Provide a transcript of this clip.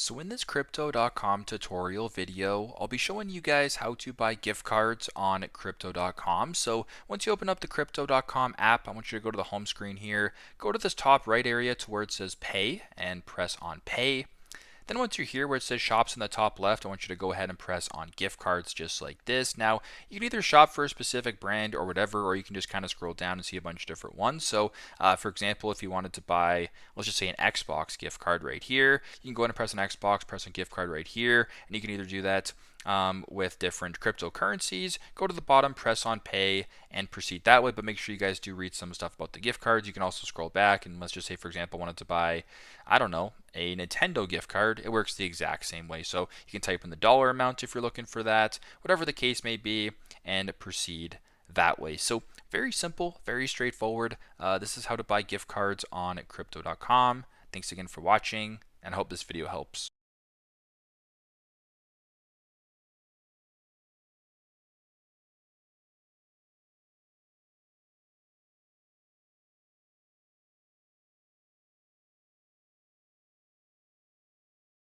So in this Crypto.com tutorial video, I'll be showing you guys how to buy gift cards on Crypto.com. So once you open up the Crypto.com app, I want you to go to the home screen here, go to this top right area to where it says Pay, and press on Pay. Then once you're here where it says shops in the top left, I want you to go ahead and press on gift cards just like this. Now, you can either shop for a specific brand or whatever, or you can just kind of scroll down and see a bunch of different ones. So, for example, if you wanted to buy, let's just say an Xbox gift card right here, you can go ahead and press on Xbox, press on gift card right here, and you can either do that with different cryptocurrencies. Go to the bottom, press on pay, and proceed that way. But make sure you guys do read some stuff about the gift cards. You can also scroll back and let's just say, for example, wanted to buy, I don't know, a Nintendo gift card. It works the exact same way. So you can type in the dollar amount if you're looking for that, whatever the case may be, and proceed that way. So very simple, very straightforward. This is how to buy gift cards on Crypto.com. Thanks again for watching, and I hope this video helps.